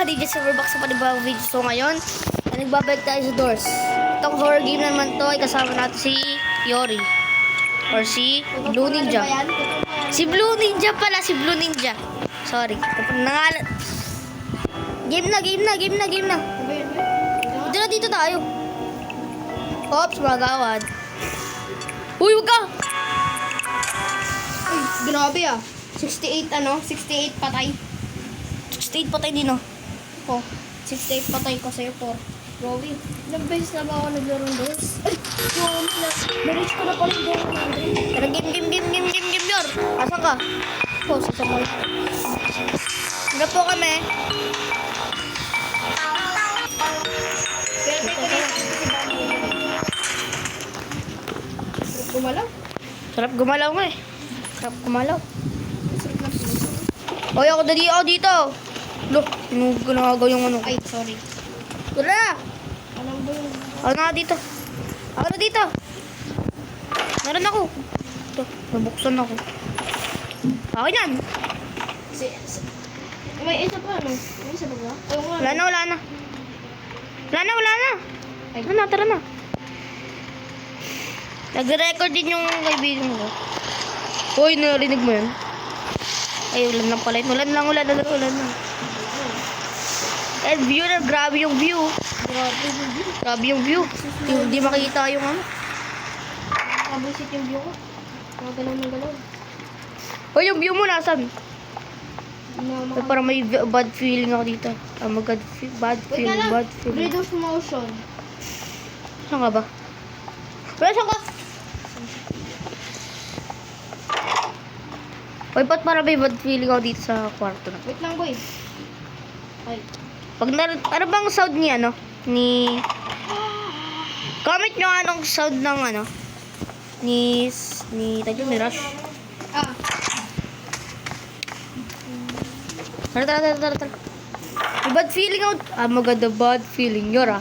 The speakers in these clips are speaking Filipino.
mga DJ Silverback sa panibagong video. So ngayon, nagbabalik tayo sa Doors. Itong horror game naman to ay kasama natin si Yori. Or si Blue Ninja. Si Blue Ninja pala, si Blue Ninja. Sorry. Nangalan. Game na. Dito tayo. Ops, magawad. Uy, wag ka! Uy, grabe ah. 68 patay. 68 patay din, oh. Ko, 68 patay ko sa'yo po. Grabe. Ilang beses na ba ako naglaro ng Doors? Ay, grabe na. Na-reach ko na pala yung Doors natin. Tara, game, Yor. Asan ka? Po, sasakay. Hanggang po kami. Gumalaw. Sarap gumalaw nga eh. Sarap gumalaw. Oy, ako dito. Look, ginagaw yung ano. Ay, sorry. Tara na. Anong ba yun? Ako na dito. Meron ako. Ito, nabuksan ako. Akin yan. May isa pa, ano? May isa pa ba? Oo nga. Wala na. Ay. Tara na. Nag-record din yung kaibigan ko. Uy, narinig mo yun? Ay, ulan lang pala yun. Ulan lang. Eh, view na. Grabe yung view. Hindi makikita yung ano. Nakabuisit yung view ko. Nagalaw ng galaw. Uy, yung view mo nasan? Ay, parang may bad feeling ako dito. Bad feeling. Breed of motion. Saan ka ba? Wala, saan ka? Uy, ba't parang may bad feeling ako dito sa kwarto na? Wait lang, boy. Ay. Ano bang sound niya, no? Comment nyo anong sound ng ano? Ni Rush. Ah. Tara. May bad feeling ako. Maganda bad feeling. Yora,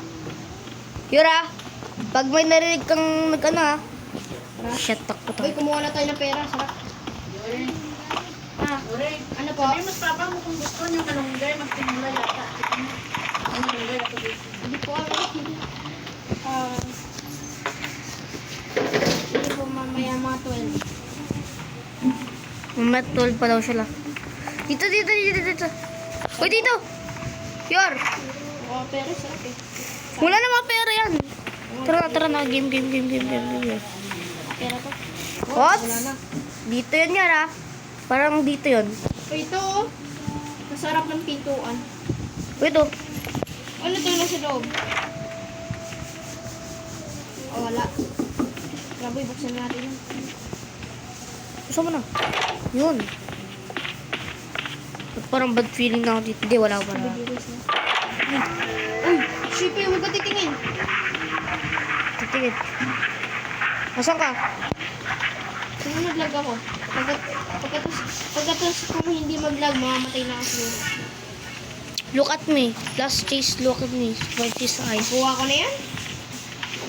pag may narinig kang ano shit, takot Boy, ako. kumuha na tayo ng pera. Sarap. Ah. Ano po? Mas papa mo kung gusto nyo kalunggay, magsimula yata. Kalunggay ako dito. Hindi po kami. Hindi po mamaya mga 12. Mamaya 12 pa daw sila. Dito. Uy, dito. Yor, Oh, pera, sarap eh. wala na mga pera yan. Tara na. Game. Pera to. What? Wala na. Dito yun yan, Parang dito yun. So, ito oh. Masarap ng pintuan. Wait, oh. Ano to na sa loob? Oh, wala. Grabe, buksan natin yun. Gusto mo na. Yun. Ba't parang bad feeling na ako dito. Hindi, wala. Bibilis na. Uy! Shippy, huwag ka titingin. Titigit. Asan ka? Sino nag-lag ako? Pagkatapos kung hindi mag-lag, mamamatay na ako siguro. Look at me. Last chase, look at me. White his eyes. Kuha ko na yan.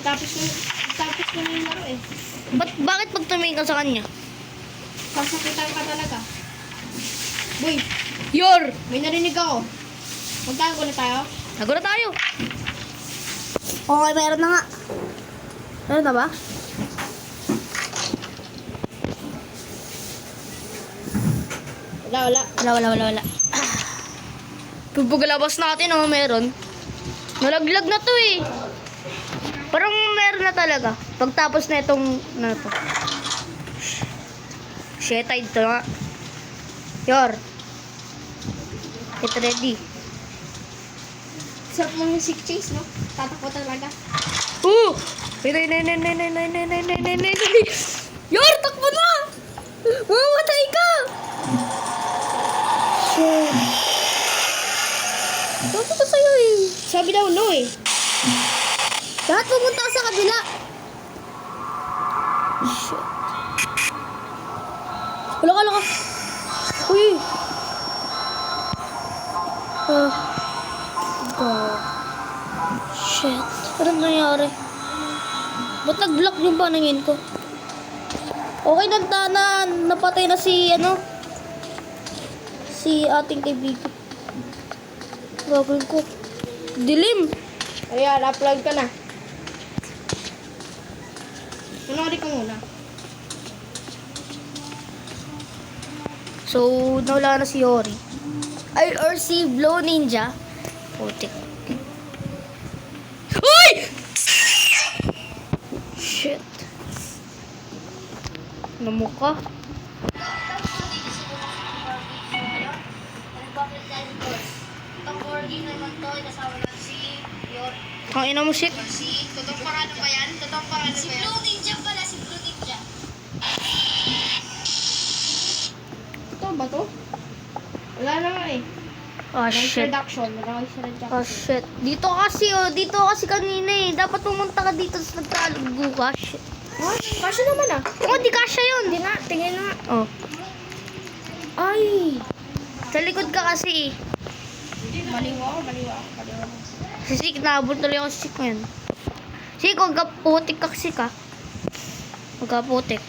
Tapos ko na yung laro eh. Bakit pag tumingin ka sa kanya? Sasakitan ka talaga. Boy, Yor! may narinig ako. Magtago na tayo. Tago na tayo. Okay, meron na nga. Meron na ba? Wala. Wala. Pagpagalabas natin, meron. Nalaglag na to eh. Parang meron na talaga. Pagtapos na itong, Shit, ito nga. Yor. Get ready. Sarap mong music chase, no? Tatakbo talaga. Nay. Yor, takbo na! Mamamatay ka! Shit. Sabi ko sa'yo eh. Sabi daw no eh. Lahat pumunta ka sa kabila. Shit. Wala ka. Uy. God. Shit. Anong nangyari? Ba't nag-block yung paningin ko? Okay, napatay na si ating kaibigan. Gagawin ko. Dilim. Ayan, upload ka na. Kunwari ka muna. So, nawala na si Yori. Ay, or si Blow Ninja. Putik. Uy! Shit. Namukha. Ang ina mo, shit. Totoong pangalan ba yan? Totoong pangalan ba yan? Si Blue Ninja pala, si Blue Ninja. Ito ba to? Wala na nga eh. Oh, shit. Introduction. Wala ko sa introduction. Oh, shit. Dito kasi kanina eh. Dapat pumunta ka dito sa nagtalugo ka. Shit. Ah, kasya naman ah. Oh, di kasya yun. Hindi nga, tingin nga. Oh. Ay! Sa likod ka kasi eh. Maliwa ako. Si Sik, naabot tuloy ako si Sik ngayon. Sik, huwag ka putik ka kasi ka. Huwag ka putik.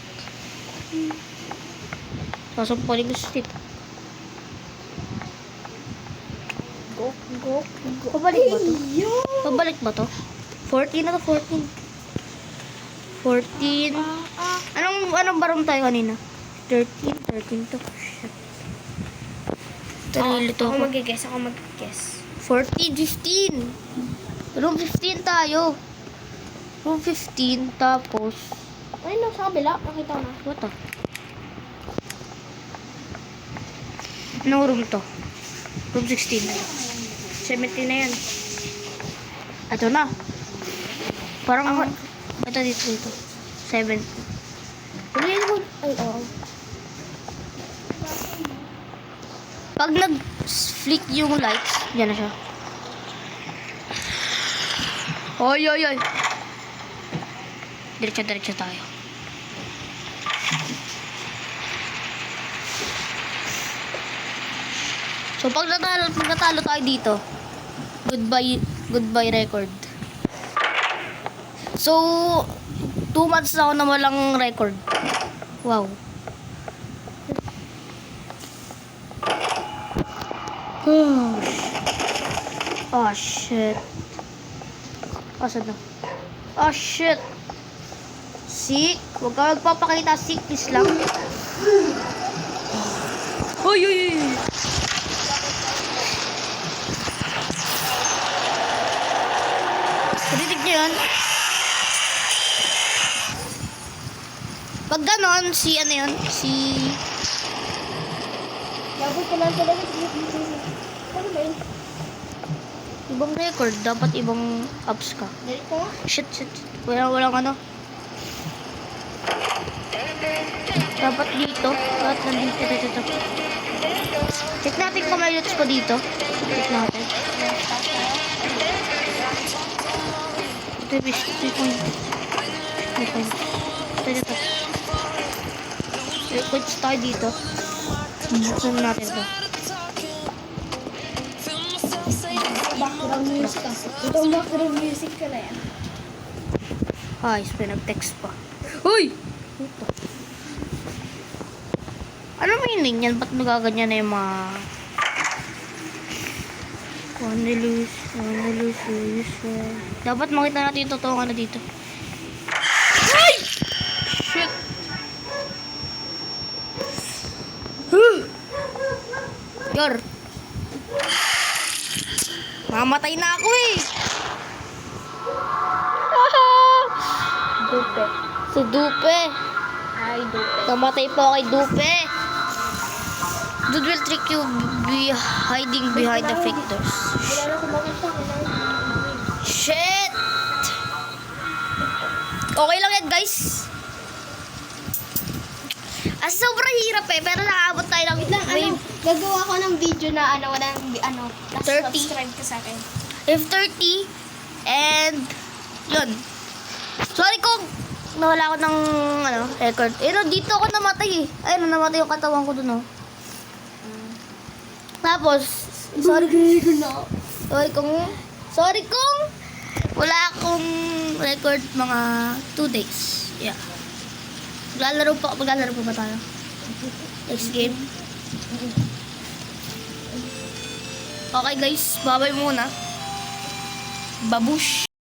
Sasampalin ko si Sik. Go. Pabalik ba to? Yo! Pabalik ba to? 14 na to, 14. 14. Anong barong tayo kanina? 13 to. Shit. Nalilito Ako ako. mag-guess. 14, 15. Room 15 tayo. Room 15, tapos... Ay, no, sa kabila. Nakita ko na. What the? Anong room to? Room 16. 17 na yan. Ito na. Parang... Ito dito. 7. Ay, oo. Pag nag-flick yung lights, yan na siya. Oy. Diretso tayo. So, pag natalo tayo dito, goodbye record. So, 2 months na ako na walang record. Wow. Oh, shit. Asan na? Oh, shit. Sik, huwag ka magpapakita. Sik, please lang. Uy. Narinig niyo yun? Pag ganon, si ano yun? Si... Dapat ko lang talaga. Ano ba yun? Ibang record. Dapat ibang apps ka. Dali ko nga. Shit. Walang ano. Dapat dito. Dapat nandito. Dito. Check natin kung may loot ko dito. Check natin. Ito yung 3 point. 3 point. Ito. 3 points tayo dito. Buksan natin ito. Background music ah. Itong background music ka na yan. Ay, nag-text pa. Uy! Ito. Ano meaning yan? Ba't nagaganyan na yung mga... Wandelus. Dapat makita natin yung totoong ano dito. Ay! Shit! Yor! Mamatay na ako eh! Dupe. Si Dupe! Ay, dupe. Namatay po kay Dupe! Dude will trick you hiding behind the fake doors. Wala na kumakita. Shit! Okay lang yan, guys. Sobrang hirap eh, pero nakaabot tayo ng wave. Gagawa ko ng video na last 30. subscribe ka sa akin. If 30, and yun. Sorry kung nawala ako ng record. Dito ako namatay eh. Ayun, namatay yung katawan ko dun Tapos, sorry kung wala akong record mga 2 days. Yeah. Maglalaro pa ba tayo? Next game. Okay guys, bye-bye muna. Babush!